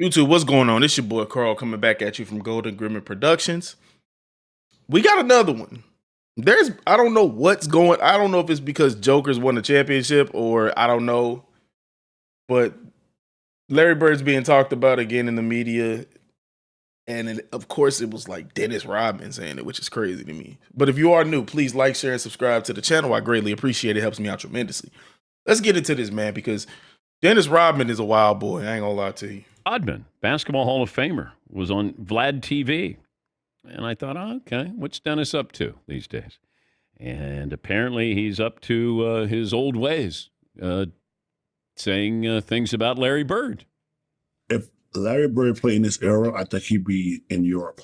YouTube, what's going on? It's your boy Carl coming back at you from Golden Grimmett Productions. We got another one. I don't know what's going. I don't know if it's because Joker's won the championship or I don't know, but Larry Bird's being talked about again in the media, and of course it was like Dennis Rodman saying it, which is crazy to me. But if you are new, please like, share, and subscribe to the channel. I greatly appreciate it. It helps me out tremendously. Let's get into this, man, because Dennis Rodman is a wild boy. I ain't gonna lie to you. Rodman, Basketball Hall of Famer, was on Vlad TV. And I thought, oh, okay, what's Dennis up to these days? And apparently he's up to his old ways, saying things about Larry Bird. If Larry Bird played in this era, I think he'd be in Europe.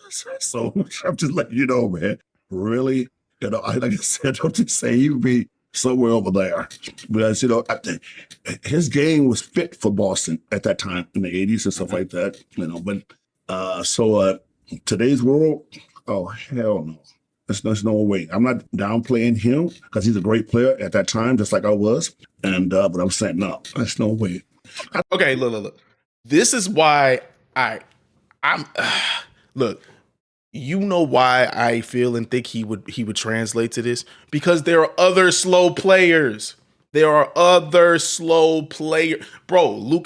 So I'm just letting you know, man. Really, like I said, don't just say he'd be somewhere over there, because I think his game was fit for Boston at that time in the '80s and stuff like that. But today's world, oh hell no, there's no way. I'm not downplaying him because he's a great player at that time, just like I was. And but I'm saying no, there's no way. Okay, look. This is why I'm look. You know why I feel and think he would translate to this? Because there are other slow players. Bro, Luka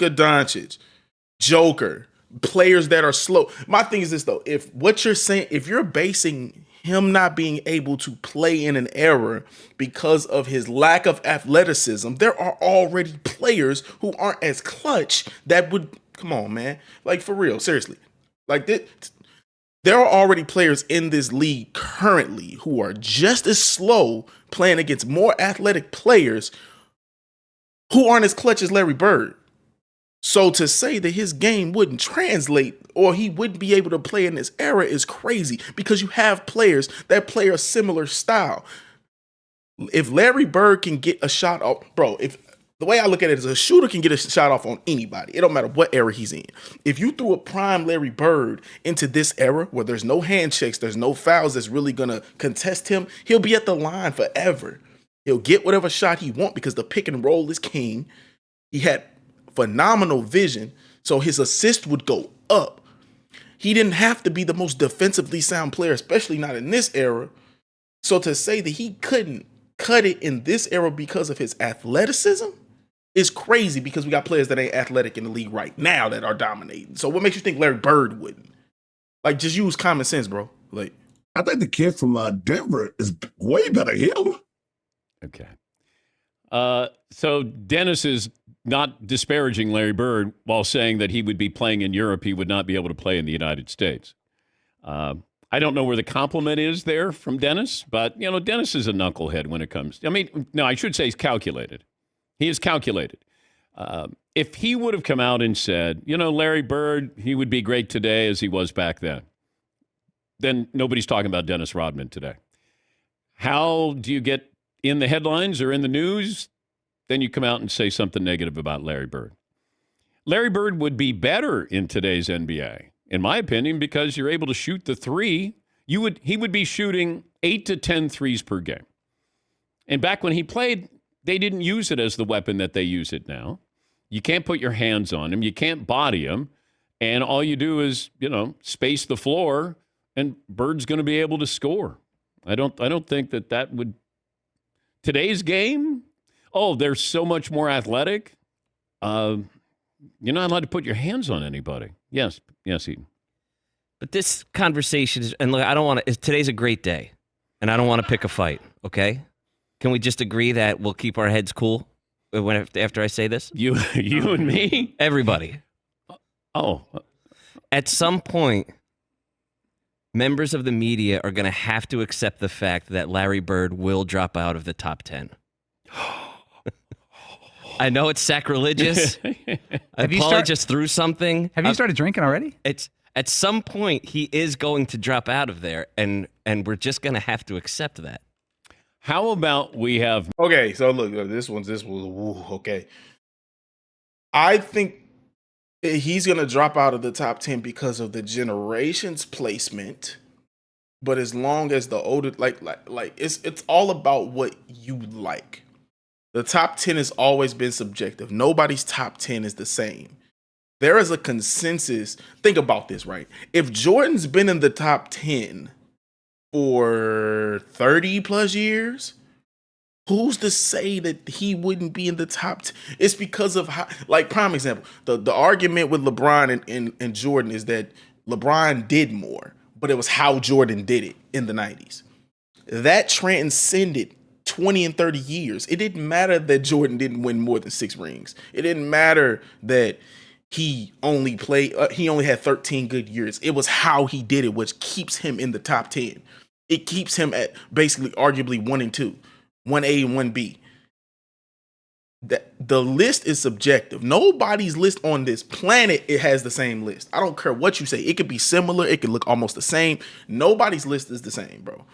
Doncic, Joker, players that are slow. My thing is this though, if what you're saying, if you're basing him not being able to play in an era because of his lack of athleticism, there are already players who aren't as clutch that would, come on, man. Like, for real, seriously. Like this. There are already players in this league currently who are just as slow playing against more athletic players who aren't as clutch as Larry Bird. So to say that his game wouldn't translate or he wouldn't be able to play in this era is crazy, because you have players that play a similar style. If Larry Bird can get a shot off, bro, the way I look at it is a shooter can get a shot off on anybody. It don't matter what era he's in. If you threw a prime Larry Bird into this era where there's no handshakes, there's no fouls that's really going to contest him, he'll be at the line forever. He'll get whatever shot he wants because the pick and roll is king. He had phenomenal vision, so his assist would go up. He didn't have to be the most defensively sound player, especially not in this era. So to say that he couldn't cut it in this era because of his athleticism is crazy, because we got players that ain't athletic in the league right now that are dominating. So what makes you think Larry Bird wouldn't? Like, just use common sense, bro. Like, I think the kid from Denver is way better than him. Okay. So Dennis is not disparaging Larry Bird while saying that he would be playing in Europe. He would not be able to play in the United States. I don't know where the compliment is there from Dennis, but, Dennis is a knucklehead when it comes. I should say he's calculated. He is calculated. If he would have come out and said, Larry Bird, he would be great today as he was back then nobody's talking about Dennis Rodman today. How do you get in the headlines or in the news? Then you come out and say something negative about Larry Bird. Larry Bird would be better in today's NBA, in my opinion, because you're able to shoot the three. He would be shooting 8 to 10 threes per game. And back when he played, they didn't use it as the weapon that they use it now. You can't put your hands on him. You can't body him. And all you do is, space the floor, and Bird's going to be able to score. I don't think that would. Today's game, they're so much more athletic. You're not allowed to put your hands on anybody. Yes, Eden. But this conversation is, and look, I don't want to. Today's a great day, and I don't want to pick a fight. Okay, can we just agree that we'll keep our heads cool after I say this? You and me, everybody. Oh, at some point, members of the media are going to have to accept the fact that Larry Bird will drop out of the top 10. I know it's sacrilegious. I probably just threw something. Have you started drinking already? It's at some point he is going to drop out of there, and we're just going to have to accept that. How about we have? Okay, so look, this was okay. I think he's gonna drop out of the top 10 because of the generation's placement. But as long as the older, like it's all about what you like. The top 10 has always been subjective. Nobody's top 10 is the same. There is a consensus. Think about this, right? If Jordan's been in the top 10 for 30 plus years, who's to say that he wouldn't be in the top 10? It's because of how, like, prime example, the argument with LeBron and Jordan is that LeBron did more, but it was how Jordan did it in the 90s. That transcended 20 and 30 years. It didn't matter that Jordan didn't win more than 6 rings. It didn't matter that he only had 13 good years. It was how he did it, which keeps him in the top 10. It keeps him at basically arguably 1 and 2, 1A and 1B. The list is subjective. Nobody's list on this planet, it has the same list. I don't care what you say. It could be similar. It could look almost the same. Nobody's list is the same, bro.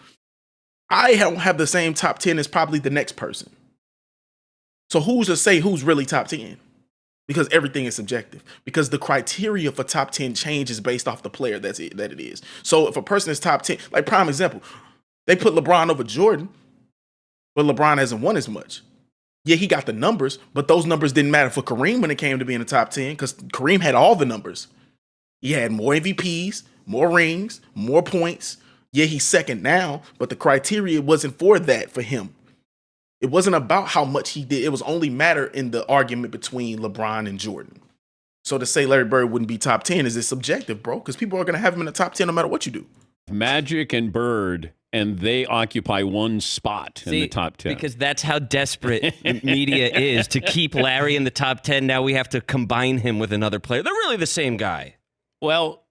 I don't have the same top 10 as probably the next person. So who's to say who's really top 10? Because everything is subjective. Because the criteria for top 10 changes based off the player that it is. So if a person is top 10, like prime example, they put LeBron over Jordan, but LeBron hasn't won as much. Yeah, he got the numbers, but those numbers didn't matter for Kareem when it came to being in the top 10 because Kareem had all the numbers. He had more MVPs, more rings, more points. Yeah, he's second now, but the criteria wasn't for that for him. It wasn't about how much he did. It was only matter in the argument between LeBron and Jordan. So to say Larry Bird wouldn't be top 10 is subjective, bro, because people are going to have him in the top 10 no matter what you do. Magic and Bird, and they occupy one spot in the top 10. Because that's how desperate media is to keep Larry in the top 10. Now we have to combine him with another player. They're really the same guy. Well,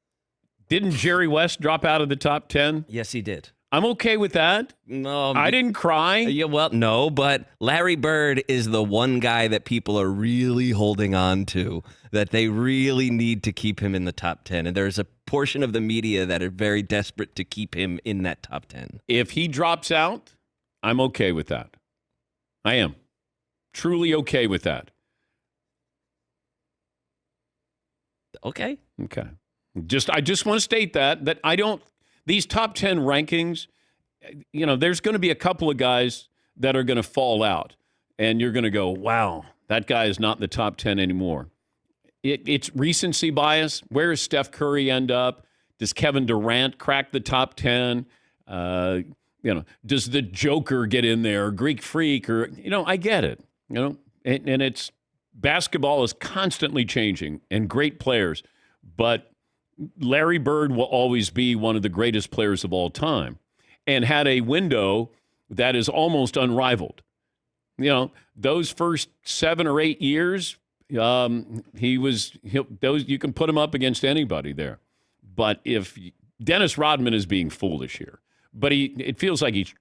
didn't Jerry West drop out of the top 10? Yes, he did. I'm okay with that. No, I didn't cry. Yeah, well, no, but Larry Bird is the one guy that people are really holding on to, that they really need to keep him in the top 10. And there's a portion of the media that are very desperate to keep him in that top 10. If he drops out, I'm okay with that. I am truly okay with that. Okay. Okay. I just want to state that I don't, these top 10 rankings, there's going to be a couple of guys that are going to fall out and you're going to go, wow, that guy is not in the top 10 anymore. It's recency bias. Where does Steph Curry end up? Does Kevin Durant crack the top 10? Does the Joker get in there? Greek Freak? Or, I get it. And it's, basketball is constantly changing and great players, but Larry Bird will always be one of the greatest players of all time and had a window that is almost unrivaled. Those first 7 or 8 years, you can put him up against anybody there. But if Dennis Rodman is being foolish here, but it feels like he's,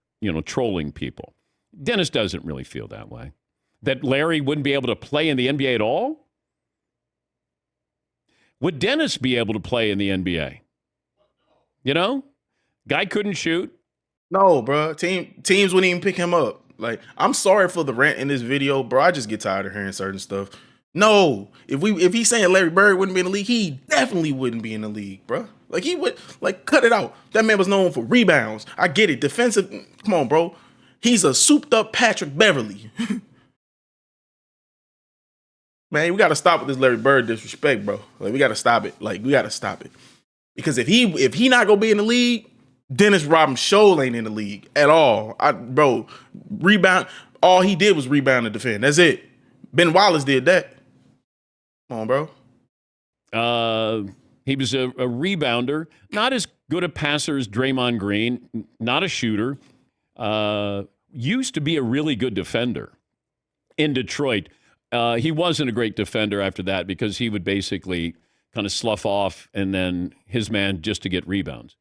trolling people. Dennis doesn't really feel that way. That Larry wouldn't be able to play in the NBA at all? Would Dennis be able to play in the NBA? Guy couldn't shoot. No, bro. Teams wouldn't even pick him up. Like, I'm sorry for the rant in this video, bro. I just get tired of hearing certain stuff. No, if he's saying Larry Bird wouldn't be in the league, he definitely wouldn't be in the league, bro. Like, he would, cut it out. That man was known for rebounds. I get it. Defensive. Come on, bro. He's a souped up Patrick Beverly. Man, we got to stop with this Larry Bird disrespect, bro. We got to stop it. We got to stop it. Because if he not going to be in the league, Dennis Rodman show ain't in the league at all. Rebound. All he did was rebound and defend. That's it. Ben Wallace did that. Come on, bro. He was a rebounder. Not as good a passer as Draymond Green. Not a shooter. Used to be a really good defender in Detroit. He wasn't a great defender after that because he would basically kind of slough off and then his man just to get rebounds.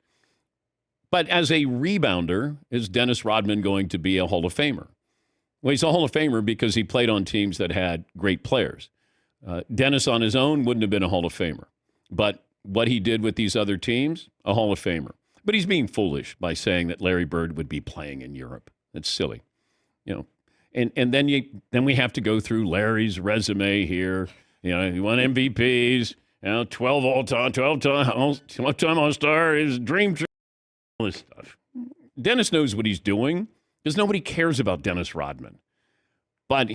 But as a rebounder, is Dennis Rodman going to be a Hall of Famer? Well, he's a Hall of Famer because he played on teams that had great players. Dennis on his own wouldn't have been a Hall of Famer. But what he did with these other teams, a Hall of Famer. But he's being foolish by saying that Larry Bird would be playing in Europe. That's silly. And then we have to go through Larry's resume here. He won MVPs, 12 all-time, 12-time All-Star, his dream, all this stuff. Dennis knows what he's doing because nobody cares about Dennis Rodman. But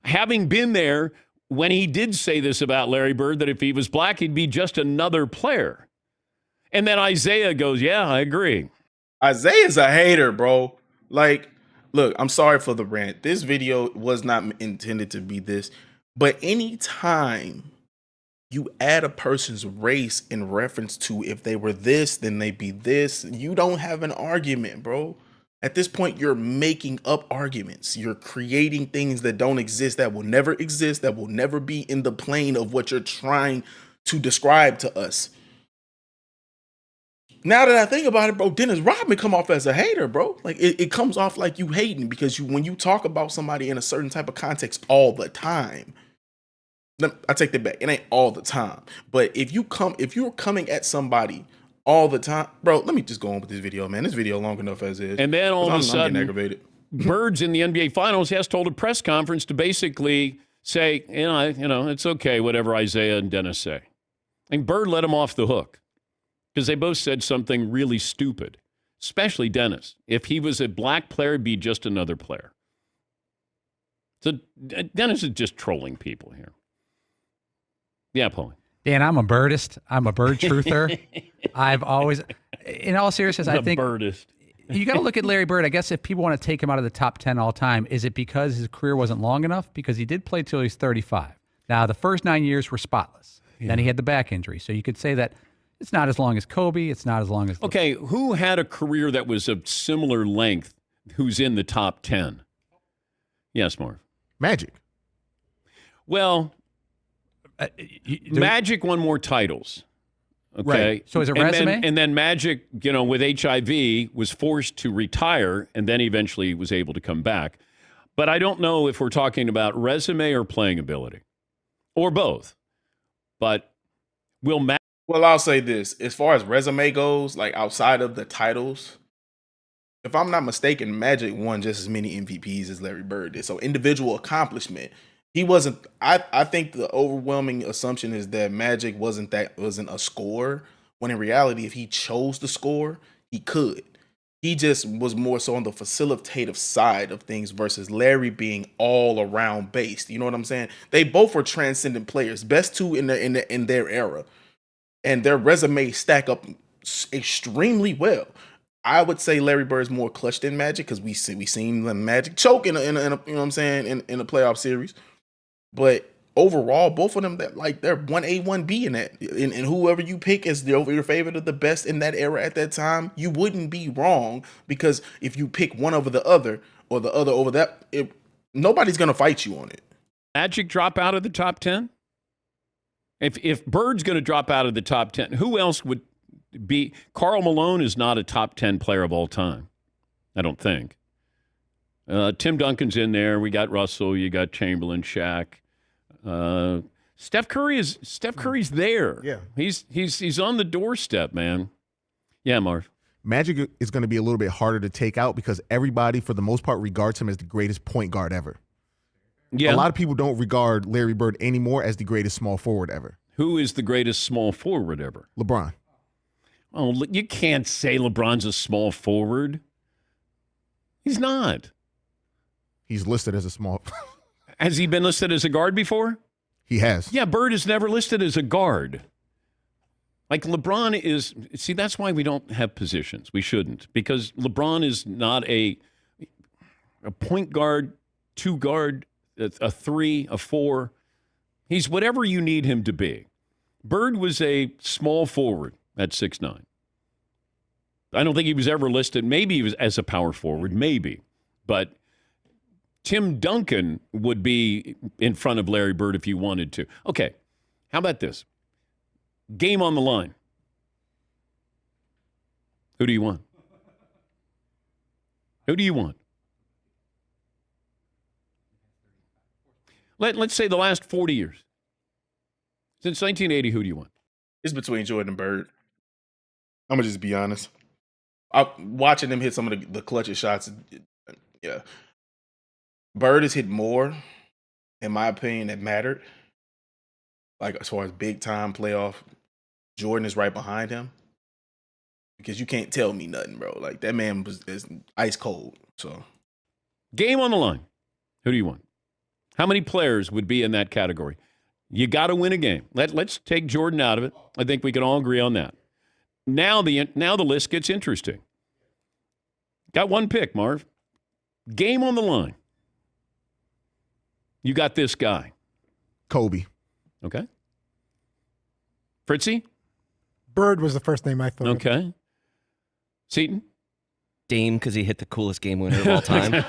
having been there when he did say this about Larry Bird, that if he was black, he'd be just another player. And then Isaiah goes, yeah, I agree. Isaiah's a hater, bro. Like, look, I'm sorry for the rant. This video was not intended to be this. But anytime you add a person's race in reference to if they were this, then they be this, you don't have an argument, bro. At this point, you're making up arguments. You're creating things that don't exist, that will never exist, that will never be in the plane of what you're trying to describe to us. Now that I think about it, bro, Dennis Rodman come off as a hater, bro. Like it comes off like you hating because when you talk about somebody in a certain type of context all the time, I take that back. It ain't all the time. But if you're coming at somebody all the time, bro, let me just go on with this video, man. This video long enough as is. And then all of a sudden, I'm getting aggravated. Bird's in the NBA Finals has told a press conference to basically say, it's okay, whatever Isaiah and Dennis say. And Bird let him off the hook because they both said something really stupid, especially Dennis. If he was a black player, he'd be just another player. So Dennis is just trolling people here. Yeah, Paulie. Dan, I'm a birdist. I'm a bird truther. I've always, in all seriousness, I think birdist. You got to look at Larry Bird. I guess if people want to take him out of the top 10 all time, is it because his career wasn't long enough? Because he did play till he was 35. Now, the first 9 years were spotless. Yeah. Then he had the back injury. So you could say that it's not as long as Kobe. It's not as long as... Okay, who had a career that was of similar length who's in the top 10? Yes, Marv. Magic. Well... Magic won more titles. Okay. Right. So his resume? And then Magic, with HIV was forced to retire and then eventually was able to come back. But I don't know if we're talking about resume or playing ability or both. But Well, I'll say this. As far as resume goes, like outside of the titles, if I'm not mistaken, Magic won just as many MVPs as Larry Bird did. So individual accomplishment. He wasn't. I think the overwhelming assumption is that Magic wasn't a scorer. When in reality, if he chose to score, he could. He just was more so on the facilitative side of things versus Larry being all around based. You know what I'm saying? They both were transcendent players, best two in their era, and their resumes stack up extremely well. I would say Larry Bird's more clutch than Magic because we seen the Magic choke in a you know what I'm saying in a playoff series. But overall, both of them they're 1A, 1B in that. And whoever you pick as your favorite of the best in that era at that time, you wouldn't be wrong because if you pick one over the other or the other over that, nobody's going to fight you on it. Magic drop out of the top 10? If Bird's going to drop out of the top 10, who else would be? Karl Malone is not a top 10 player of all time, I don't think. Tim Duncan's in there. We got Russell. You got Chamberlain, Shaq. Steph Curry's there. Yeah. He's on the doorstep, man. Yeah, Marv. Magic is going to be a little bit harder to take out because everybody, for the most part, regards him as the greatest point guard ever. Yeah. A lot of people don't regard Larry Bird anymore as the greatest small forward ever. Who is the greatest small forward ever? LeBron. Oh, you can't say LeBron's a small forward. He's not. He's listed as a small... Has he been listed as a guard before? He has. Yeah, Bird is never listed as a guard. Like LeBron is... See, that's why we don't have positions. We shouldn't. Because LeBron is not a point guard, two guard, a three, a four. He's whatever you need him to be. Bird was a small forward at 6'9". I don't think he was ever listed. Maybe he was as a power forward, maybe. But Tim Duncan would be in front of Larry Bird if you wanted to. Okay, how about this? Game on the line. Who do you want? Who do you want? Let's say the last 40 years. Since 1980, who do you want? It's between Jordan and Bird. I'm going to just be honest. Watching him hit some of the clutchest shots, yeah. Bird has hit more, in my opinion, that mattered. Like, as far as big-time playoff, Jordan is right behind him. Because you can't tell me nothing, bro. Like, that man is ice cold, so. Game on the line. Who do you want? How many players would be in that category? You got to win a game. Let's take Jordan out of it. I think we can all agree on that. Now the list gets interesting. Got one pick, Marv. Game on the line. You got this guy. Kobe. Okay. Fritzy? Bird was the first name I thought of. Okay. Seton? Dame, because he hit the coolest game winner of all time.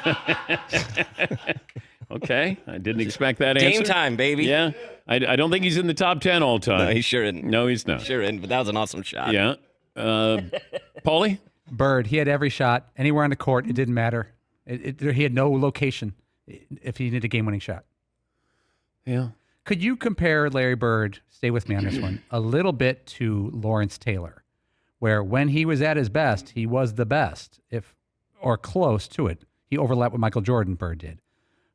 Okay. I didn't expect that answer. Dame time, baby. Yeah. I don't think he's in the top 10 all time. No, he sure isn't. No, he's not. Sure isn't, but that was an awesome shot. Yeah. Paulie? Bird, he had every shot anywhere on the court. It didn't matter. He had no location if he needed a game-winning shot. Yeah. Could you compare Larry Bird, stay with me on this one, a little bit to Lawrence Taylor, where when he was at his best, he was the best, or close to it. He overlapped with Michael Jordan, Bird did.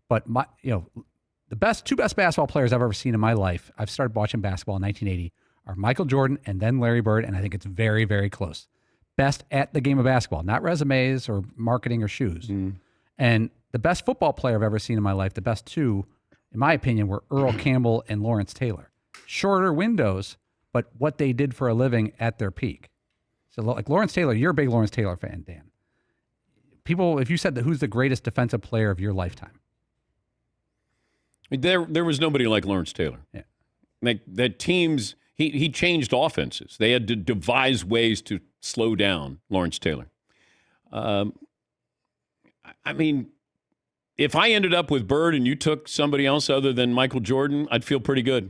But the two best basketball players I've ever seen in my life, I've started watching basketball in 1980, are Michael Jordan and then Larry Bird, and I think it's very, very close. Best at the game of basketball, not resumes or marketing or shoes. And the best football player I've ever seen in my life, the best two, in my opinion, were Earl Campbell and Lawrence Taylor. Shorter windows, but what they did for a living at their peak. So like Lawrence Taylor, you're a big Lawrence Taylor fan, Dan. People, if you said that, who's the greatest defensive player of your lifetime? There was nobody like Lawrence Taylor. Yeah. Like that teams, he changed offenses. They had to devise ways to slow down Lawrence Taylor. I mean, if I ended up with Bird and you took somebody else other than Michael Jordan, I'd feel pretty good.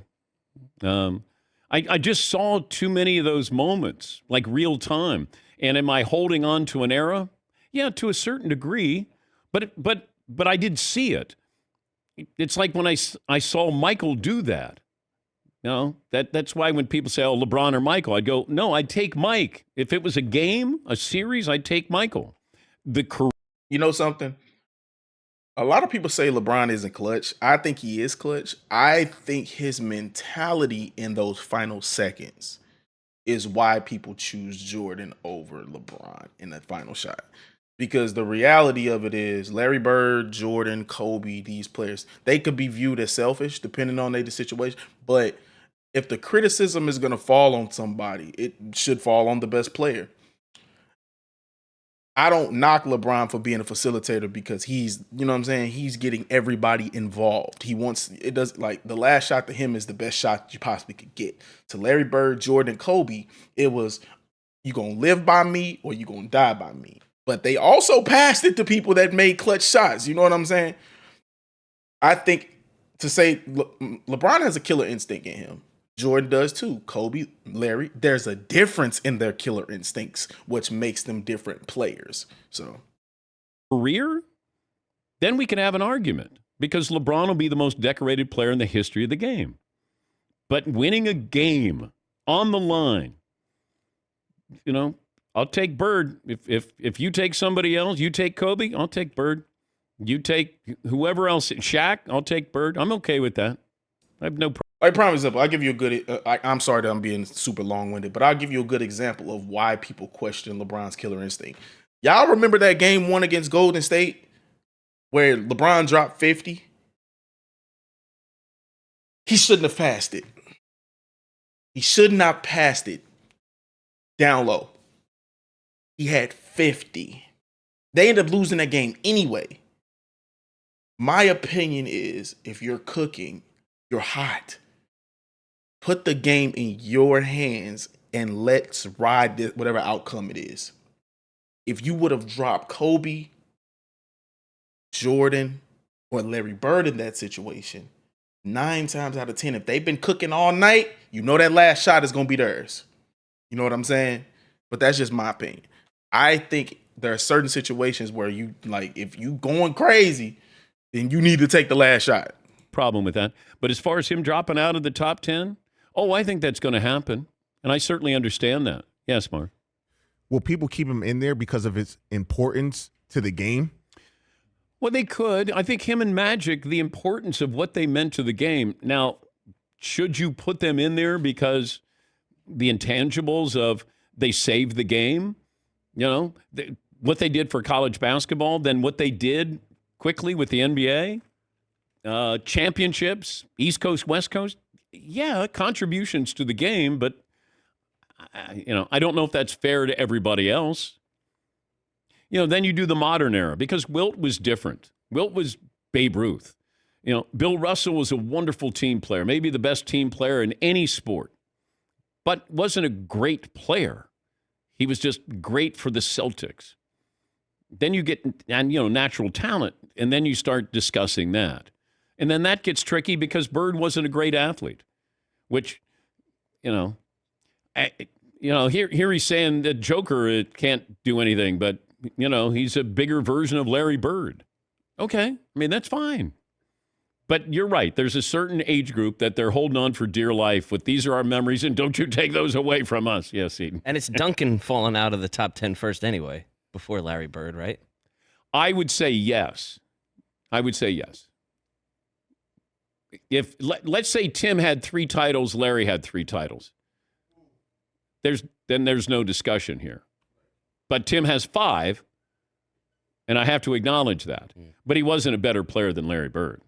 I just saw too many of those moments, like real time. And am I holding on to an era? Yeah, to a certain degree, but I did see it. It's like when I saw Michael do that. That's why when people say, oh, LeBron or Michael, I'd go, no, I'd take Mike. If it was a game, a series, I'd take Michael. You know something? A lot of people say LeBron isn't clutch. I think he is clutch. I think his mentality in those final seconds is why people choose Jordan over LeBron in that final shot. Because the reality of it is Larry Bird, Jordan, Kobe, these players, they could be viewed as selfish depending on their situation. But if the criticism is going to fall on somebody, it should fall on the best player. I don't knock LeBron for being a facilitator because he's, you know what I'm saying? He's getting everybody involved. The last shot to him is the best shot you possibly could get. To Larry Bird, Jordan, Kobe, it was, you going to live by me or you going to die by me. But they also passed it to people that made clutch shots. You know what I'm saying? I think to say LeBron has a killer instinct in him. Jordan does too. Kobe, Larry, there's a difference in their killer instincts, which makes them different players. So, career, then we can have an argument because LeBron will be the most decorated player in the history of the game. But winning a game on the line, I'll take Bird. If you take somebody else, you take Kobe, I'll take Bird. You take whoever else, Shaq, I'll take Bird. I'm okay with that. I have no problem. I promise you, I'll give you a good, I'm sorry that I'm being super long-winded, but I'll give you a good example of why people question LeBron's killer instinct. Y'all remember that game 1 against Golden State where LeBron dropped 50? He shouldn't have passed it. He should not have passed it down low. He had 50. They ended up losing that game anyway. My opinion is if you're cooking, you're hot. Put the game in your hands and let's ride this, whatever outcome it is. If you would have dropped Kobe, Jordan, or Larry Bird in that situation, 9 times out of 10, if they've been cooking all night, you know that last shot is going to be theirs. You know what I'm saying? But that's just my opinion. I think there are certain situations where you, like, if you going crazy, then you need to take the last shot. Problem with that. But as far as him dropping out of the top 10, I think that's going to happen. And I certainly understand that. Yes, Mark. Will people keep him in there because of its importance to the game? Well, they could. I think him and Magic, the importance of what they meant to the game. Now, should you put them in there because the intangibles of they saved the game, what they did for college basketball, then what they did quickly with the NBA? Championships, East Coast, West Coast. Yeah, contributions to the game, but I don't know if that's fair to everybody else. Then you do the modern era because Wilt was different. Wilt was Babe Ruth. Bill Russell was a wonderful team player, maybe the best team player in any sport, but wasn't a great player. He was just great for the Celtics. Then you get, natural talent, and then you start discussing that. And then that gets tricky because Bird wasn't a great athlete, which, here he's saying that Joker can't do anything, but, he's a bigger version of Larry Bird. Okay, I mean, that's fine. But you're right. There's a certain age group that they're holding on for dear life with these are our memories, and don't you take those away from us. Yes, Eden. And it's Duncan falling out of the top 10 first anyway, before Larry Bird, right? I would say yes. If let's say Tim had 3 titles, Larry had 3 titles. There's no discussion here. But Tim has 5, and I have to acknowledge that. But he wasn't a better player than Larry Bird.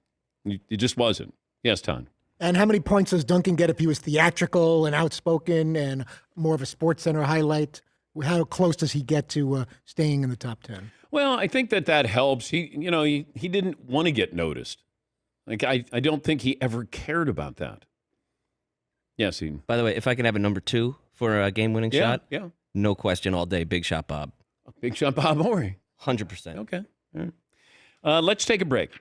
He just wasn't. Yes, Ton. And how many points does Duncan get if he was theatrical and outspoken and more of a Sports Center highlight? How close does he get to staying in the top 10? Well, I think that helps. He didn't want to get noticed. Like I don't think he ever cared about that. Yes, Eden. By the way, if I can have a number 2 for a game-winning shot, yeah, no question all day. Big shot, Bob. Big shot, Bob Horry. 100%. Okay. All right. Let's take a break.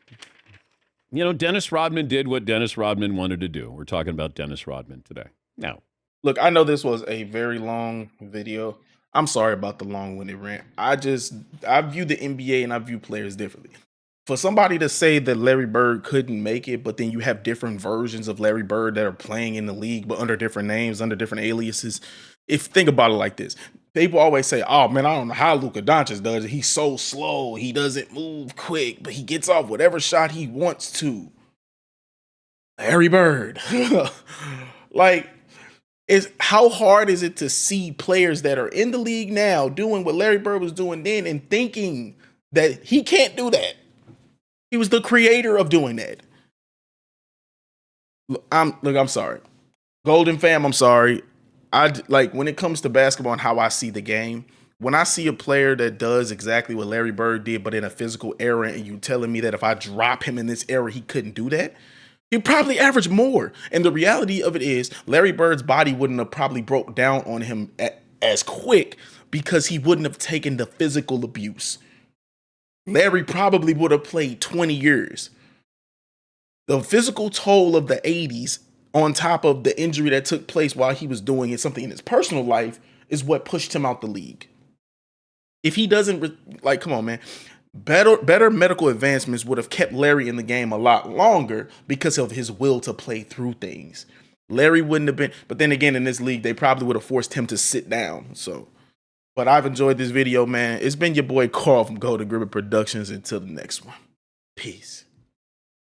Dennis Rodman did what Dennis Rodman wanted to do. We're talking about Dennis Rodman today. Now, look, I know this was a very long video. I'm sorry about the long-winded rant. I view the NBA and I view players differently. For somebody to say that Larry Bird couldn't make it, but then you have different versions of Larry Bird that are playing in the league, but under different names, under different aliases. Think about it like this. People always say, oh, man, I don't know how Luka Doncic does it. He's so slow. He doesn't move quick, but he gets off whatever shot he wants to. Larry Bird. How hard is it to see players that are in the league now doing what Larry Bird was doing then and thinking that he can't do that? He was the creator of doing that. I'm sorry. Golden fam, I'm sorry. When it comes to basketball and how I see the game, when I see a player that does exactly what Larry Bird did, but in a physical era, and you telling me that if I drop him in this era, he couldn't do that, he'd probably average more. And the reality of it is Larry Bird's body wouldn't have probably broke down on him as quick because he wouldn't have taken the physical abuse. Larry probably would have played 20 years. The physical toll of the 80s on top of the injury that took place while he was doing something in his personal life is what pushed him out the league. If he doesn't, come on, man. Better medical advancements would have kept Larry in the game a lot longer because of his will to play through things. Larry wouldn't have been, but then again, in this league, they probably would have forced him to sit down. But I've enjoyed this video, man. It's been your boy Carl from Golden Gribber Productions. Until the next one. Peace.